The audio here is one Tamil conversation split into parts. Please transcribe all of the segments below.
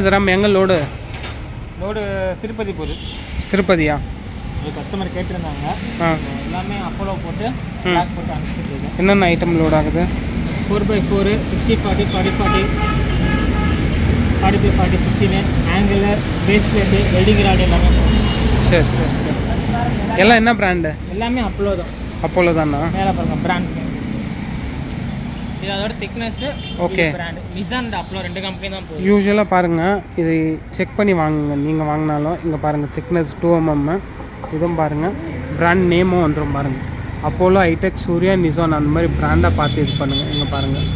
ஜராம் எங்கே லோடு திருப்பதி போகுது. திருப்பதியா? ஒரு கஸ்டமர் கேட்டிருந்தாங்க. எல்லாமே அப்போலோ போட்டு பேக் போட்டு அனுப்பிச்சிட்டு. என்னென்ன ஐட்டம் லோட் ஆகுது? 4x4 60 40 40 40 40 40 16 angular base plate welding rod எல்லாமே. சரி சரி சரி. எல்லாம் என்ன பிராண்டு? எல்லாமே அப்போலோ தான். அப்போலோ தானா? மேலே பாருங்க பிராண்ட். இது அதோட thickness. Okay. Brand Nissan and Apollo 2 company தான் போகுது. யூஸ்வலாக பாருங்கள், இது செக் பண்ணி வாங்குங்க. நீங்கள் வாங்கினாலும் இங்கே பாருங்கள் திக்னஸ் 2 mm. இதுவும் பாருங்கள் பிராண்ட் நேமும் வந்துடும் பாருங்கள். அப்போலோ, ஐடெக், சூர்யா, நிசான் அந்த மாதிரி பிராண்டாக பார்த்து இது பண்ணுங்கள். இங்கே பாருங்கள்.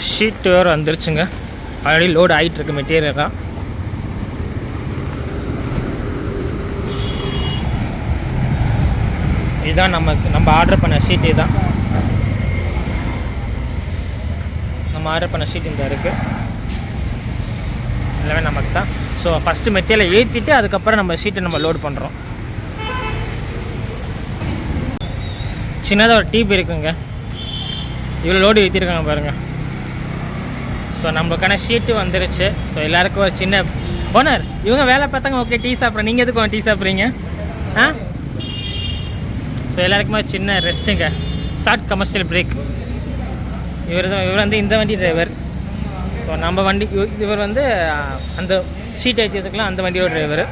ஷீட் வேறு வந்துருச்சுங்க. ஆல்ரெடி லோட் ஆகிட்டு இருக்கு மெட்டீரியலாக. இதுதான் நம்ம ஆர்டர் பண்ண ஷீட். இதுதான் நம்ம ஆர்டர் பண்ண ஷீட். இந்த இருக்குது எல்லாமே நமக்கு தான். ஸோ ஃபஸ்ட்டு மெட்டீரியலை ஏற்றிட்டு அதுக்கப்புறம் நம்ம ஷீட்டை நம்ம லோட் பண்ணுறோம். சின்னதாக ஒரு டியூப் இருக்குங்க. இவ்வளோ லோடு ஏற்றிருக்காங்க பாருங்கள். ஸோ நம்மளுக்கான ஷீட்டு வந்துருச்சு. ஸோ எல்லாேருக்கும் ஒரு சின்ன ஓனர் இவங்க வேலை பார்த்தாங்க. ஓகே, டீ சாப்பிட்றேன். நீங்கள் எதுக்கு டீ சாப்பிட்றீங்க? ஸோ எல்லாருக்குமே சின்ன ரெஸ்ட்டுங்க. Short commercial break. இவர் வந்து இந்த வண்டி டிரைவர். ஸோ நம்ம வண்டி இவர் வந்து அந்த ஷீட் ஏற்றியதுக்கெலாம் அந்த வண்டியோட டிரைவர்.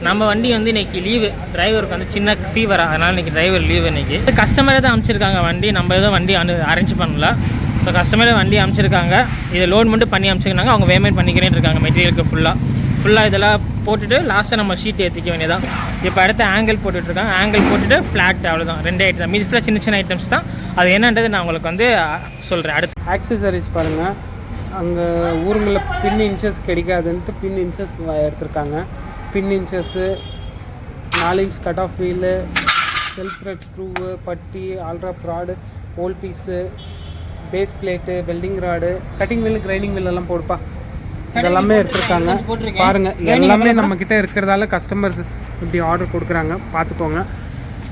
நம்ம வண்டி வந்து இன்றைக்கி லீவு. டிரைவருக்கு வந்து சின்ன ஃபீவரா, அதனால் இன்றைக்கி டிரைவர் லீவு. இன்றைக்கி கஸ்டமரே தான் அனுப்பிச்சிருக்காங்க வண்டி. நம்ம எதுவும் வண்டி அரேஞ்ச் பண்ணல. ஸோ கஸ்டமரே வண்டி அனுப்பிச்சிருக்காங்க. இதை லோட் மட்டும் பண்ணி அனுப்பிச்சிருக்காங்க. அவங்க பேமெண்ட் பண்ணிக்கிறேன்னு இருக்காங்க மெட்டீரியலுக்கு ஃபுல்லாக இதெல்லாம் போட்டுட்டு லாஸ்ட்டாக நம்ம ஷீட் ஏற்றிக்க வேண்டியதான். இப்போ அடுத்து ஆங்கிள் போட்டுட்ருக்காங்க. ஆங்கிள் போட்டுட்டு ஃப்ளாட், அவ்வளோதான். 2 ஐட்டம் தான். மீதி ஃபுல்லாக சின்ன சின்ன ஐட்டம்ஸ் தான். அது என்னன்றது நான் உங்களுக்கு வந்து சொல்கிறேன். அடுத்து ஆக்சசரிஸ் பாருங்கள். அங்கே ஊருங்களில் பின் இன்ச்சஸ் கிடைக்காதுன்ட்டு பின் இன்ச்சஸ் எடுத்திருக்காங்க. Pin inches, 4 inch cut off wheel, self thread screw, putty, ஆல்ட்ரா ப்ராடு, hole piece, base plate, welding rod, cutting wheel, கிரைண்டிங் வீலெல்லாம் போடுப்பா. இதெல்லாமே எடுத்துருக்காங்க பாருங்கள். எல்லாமே நம்மக்கிட்ட இருக்கிறதால கஸ்டமர்ஸ் இப்படி ஆர்டர் கொடுக்குறாங்க. பார்த்துக்கோங்க.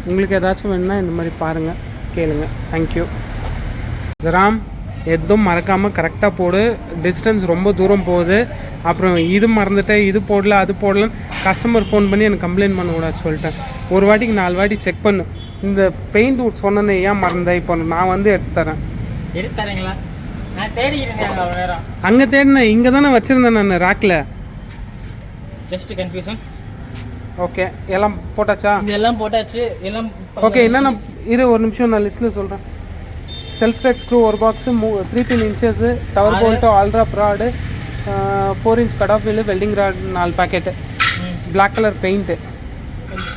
உங்களுக்கு ஏதாச்சும் வேணுன்னா இந்த மாதிரி பாருங்கள், கேளுங்க. தேங்க்யூ. ஜராம் எதுவும் மறக்காமல் கரெக்டாக போடு. டிஸ்டன்ஸ் ரொம்ப தூரம் போகுது. அப்புறம் இது மறந்துட்டேன், இது போடல, அது போடலன்னு கஸ்டமர் ஃபோன் பண்ணி எனக்கு கம்ப்ளைண்ட் பண்ணக்கூடாது சொல்லிட்டேன். ஒரு வாட்டிக்கு 4 வாட்டி செக் பண்ணு. இந்த பெயிண்ட் சொன்னேன்னு ஏன் மறந்தேன்? இப்போ நான் வந்து எடுத்து தரேங்களா? நான் தேடிக்கிறேன். அங்கே தேடினேன், இங்கே தானே வச்சுருந்தேன் நான் ரேக்கில். Just confusion. ஓகே, எல்லாம் போட்டாச்சா? இதெல்லாம் போட்டாச்சு எல்லாம். ஓகே, என்னென்ன இரு ஒரு நிமிஷம் நான் லிஸ்ட்டில் சொல்கிறேன். செல்ஃப் த்ரெட் ஸ்க்ரூ ஒரு box, 3 pin inches, tower bolt, ஆல்ட்ரா ப்ராடு, 4 inch cut off wheel, welding rod 4 packet, black colour paint.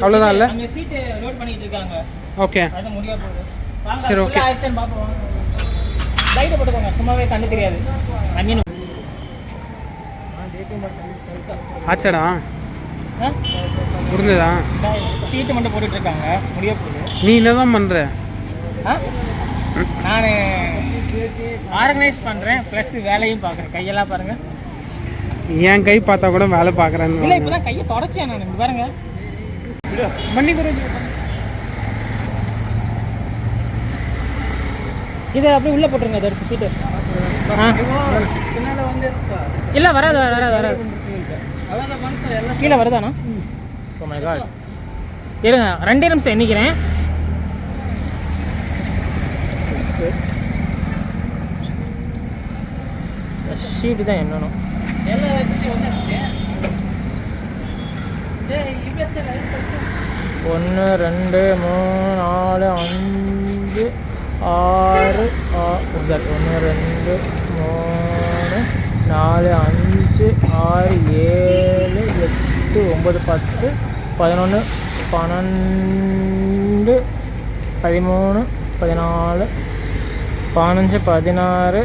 அவ்வளோதான் இல்லை? ஓகே சரி. ஓகே லைட்டை போட்டுக்கோங்க, சும்மாவே கண்ணு தெரியாது. ஐ மீன் ஆச்சாடா முடிஞ்சதா? சீட்டு மட்டும் போட்டுட்ருக்காங்க, முடிய போகுது. நீ என்ன தான் பண்ணுற? நான் ஆர்கனைஸ் பண்ணுறேன், ப்ளஸ் வேலையும் பார்க்குறேன். கையெல்லாம் பாருங்கள். என் கை பார்த்தா கூட வேலை பார்க்குறேன்னு. இல்லை, இப்போ தான் கையை தொடச்சேன் நான். இங்கே பாருங்கள். பண்ணி கொடுங்க. இதை அப்படியே உள்ளே போட்டுருங்க. அதை எடுத்து சீட்டு. இல்லை, வராது வராது வராது. கீழே வருதாண்ணா? Oh my God. இருங்க, 2 நிமிஷம் எண்ணிக்கிறேன். ஷீட்டு தான் என்னணும். 1 2 3 4 5 6 1 2 3 4 5 6 7 8 9 10 11 12 13 14 15 16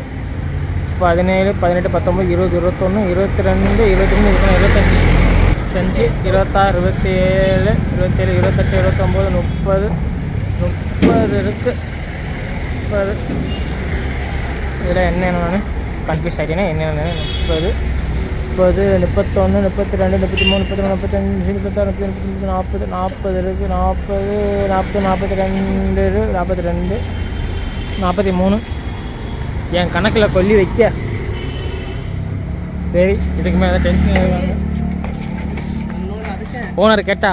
17 18 19 20 21 22 23 25 26 27 27 28 29 30 இருக்குது. 30 இதில் என்னென்னு கன்ஃபியூஸ் ஆகிட்டேன்னா என்னென்ன 30 30, 31, 32, 33, 34, 35, 36, 37, 40 இருக்குது. 42, 43. என் கணக்கில் கொல்லி வைக்க. சரி, இதுக்கு மேலே டென்ஷன் ஆகுவாங்க. ஓனர் கேட்டா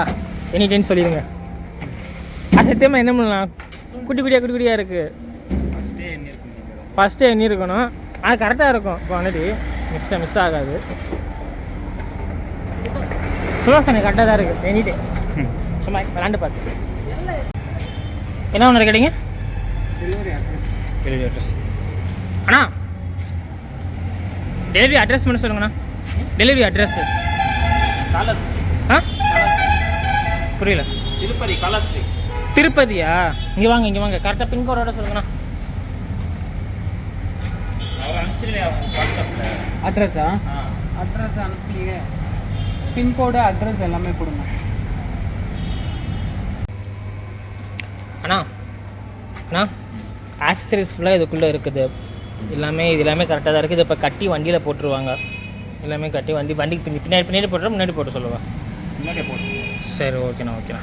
எனி டைம் சொல்லிடுங்க. அது சத்தியமாக என்ன பண்ணலாம், குட்டி குட்டியாக இருக்குது. ஃபஸ்ட்டு எண்ணி இருக்கணும், அது கரெக்டாக இருக்கும். குவான்டிட்டி மிஸ் ஆகாது. சுலோசனை கரெக்டாக தான் இருக்குது எனி டைம். சும்மா விளாண்டு பார்த்து. என்ன ஒன்று கேட்டீங்க? Delivery address. அண்ணா டெலிவரி அட்ரஸ் மட்டும் சொல்லுங்கண்ணா. டெலிவரி அட்ரஸ் புரியல. திருப்பதி காலாஸ்ரீ. திருப்பதியா? இங்கே வாங்க கரெக்டாக பின்கோடோட சொல்லுங்கண்ணா. அட்ரஸா? அட்ரஸ் அனுப்பலையே. பின்கோடு அட்ரஸ் எல்லாமே கொடுங்க. அண்ணா ஆக்சசரிஸ் ஃபுல்லாக இதுக்குள்ளே இருக்குது. இது எல்லாமே கரெக்டாக தான் இருக்குது. இப்போ கட்டி வண்டியில் போட்டுருவாங்க. எல்லாமே கட்டி வண்டிக்கு பின்னாடி முன்னாடி போட்டு சொல்லுவேன். முன்னாடியே போட்டு. சரி, ஓகேண்ணா.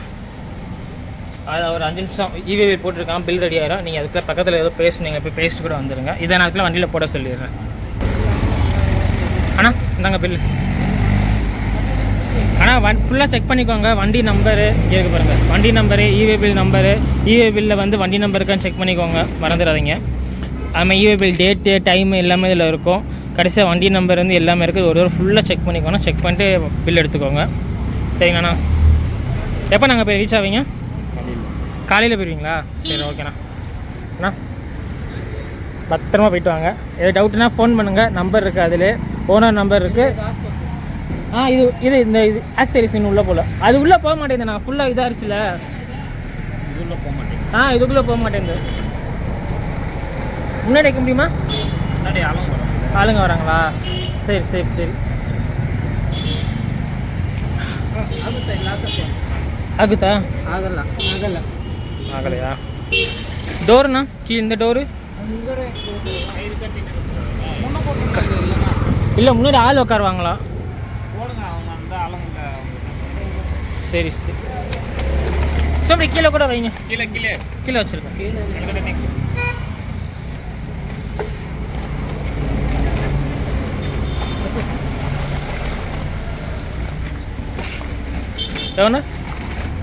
அது ஒரு 5 நிமிஷம் இவிவி போட்டிருக்கான், பில் ரெடி ஆகிடும். நீங்கள் அதுக்குள்ள பக்கத்தில் ஏதோ பேசுனீங்க, போய் பேசிட்டு கூட வந்துடுங்க. இதை நான் அதுக்குள்ள வண்டியில் போட சொல்லிடுறேன். அண்ணா இந்தாங்க பில்லு. ஆனால் ஃபுல்லாக செக் பண்ணிக்கோங்க. வண்டி நம்பரு இருக்குது பாருங்கள், வண்டி நம்பரு, இவே பில் நம்பரு. இவே பில்லில் வந்து வண்டி நம்பருக்கான்னு செக் பண்ணிக்கோங்க, மறந்துடாதீங்க. அதுமாதிரி இவே பில் டேட்டு டைமு எல்லாமே இதில் இருக்கும். கடைசியாக வண்டி நம்பர் வந்து எல்லாமே இருக்குது. ஒரு தடவை ஃபுல்லாக செக் பண்ணிக்கோங்க. செக் பண்ணிட்டு பில் எடுத்துக்கோங்க. சரிங்கண்ணா. எப்போ நாங்கள் போய் ரீச் ஆவீங்க? காலையில் போயிடுவீங்களா? சரி, ஓகேண்ணா. அண்ணா பத்திரமா போயிட்டு வாங்க. ஏதாவது டவுட்னா ஃபோன் பண்ணுங்கள். நம்பர் இருக்குது, அதில் ஓனர் நம்பர் இருக்குது. இந்த ஆக்சரிஸ் இன்னும் உள்ளே போகல. அது உள்ளே போக மாட்டேங்குது. நான் ஃபுல்லாக இதாக இருச்சுல, இதுக்குள்ளே போக மாட்டேங்குது. இதுக்குள்ளே போக மாட்டேங்குது. முன்னாடி வைக்க முடியுமா? ஆளுங்க வராங்களா? சரி. ஆகுதா? ஆகலையா? டோருண்ணா கீழே இந்த டோரு இல்லை, முன்னாடி ஆள் உட்காருவாங்களா? சரி. அப்படி கீழே கூட வைங்க. கீழே வச்சுருக்கேன்.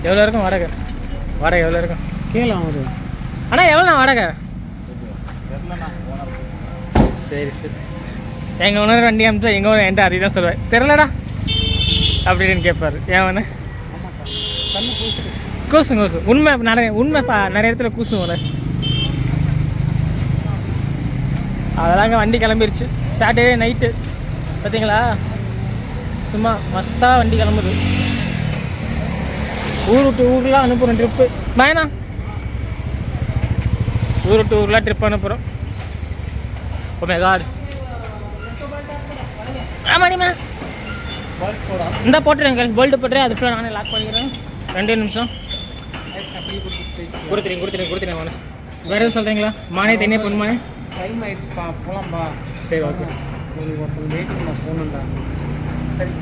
எவ்வளோ இருக்கும் வாடகை? எவ்வளோ இருக்கும் கீழே ஆகுது. அண்ணா எவ்வளோண்ணா வாடகை? சரி. எங்கள் ஓனர் வண்டி அமிச்சா எங்கள் ஓனர் என்கிட்ட அதே தான் சொல்லுவேன். தெரிலடா அப்படின்னு கேட்பார். ஏன் கூசும் உண்மை நிறைய இடத்துல கூசும் ஓனர். அதெல்லாங்க வண்டி கிளம்பிருச்சு. சாட்டர்டே நைட்டு பார்த்தீங்களா, சும்மா மஸ்தாக வண்டி கிளம்புது. ஊர் விட்டு ஊர்லாம் அனுப்புகிறோம் ட்ரிப்பு. பயணா ஊர் விட்டு ஊர்லாம் ட்ரிப் அனுப்புகிறோம். Oh my God. ஆமாடிமா இந்த போட்டுறேன், போல்ட்டு போட்டுறேன். அது ஃபுல்லாக நானே லாக் பண்ணிக்கிறேன். 2 நிமிஷம் கொடுத்துறேன். ஒன்று வேறு எதுவும் சொல்கிறீங்களா? மானே தனியாக பொண்ணுமானே டைம் ஆயிடுச்சுப்பா, போகலாம்ப்பா. சரி, ஓகே. ஒருத்தங்க வெயிட்டிங், நான் போகணுண்டா. சரி,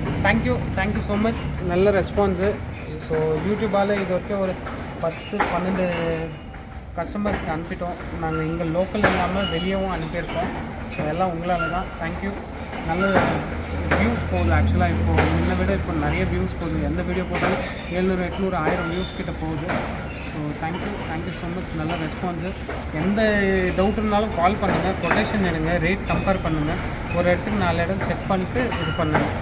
தேங்க்யூ ஸோ மச். நல்ல ரெஸ்பான்ஸு. ஸோ யூடியூப்பால் இது வரைக்கும் ஒரு 10-12 கஸ்டமர்ஸ்க்கு அனுப்பிட்டோம். நாங்கள் இங்கே லோக்கல் இல்லாமல் வெளியவும் அனுப்பியிருக்கோம். ஸோ எல்லாம் உங்களால் தான். தேங்க்யூ. நல்ல வியூஸ் போகுது. ஆக்சுவலாக இப்போது முன்ன விட இப்போ நிறைய வியூஸ் போகுது. எந்த வீடியோ போட்டாலும் 700, 800, 1000 வியூஸ் கிட்ட போகுது. So thank you so much. நல்ல ரெஸ்பான்ஸு. எந்த டவுட் இருந்தாலும் கால் பண்ணுங்கள், கொட்டேஷன் எடுங்க, ரேட் கம்பேர் பண்ணுங்கள். ஒரு இடத்துக்கு 4 இடம் செக் பண்ணிவிட்டு இது பண்ணுங்கள்.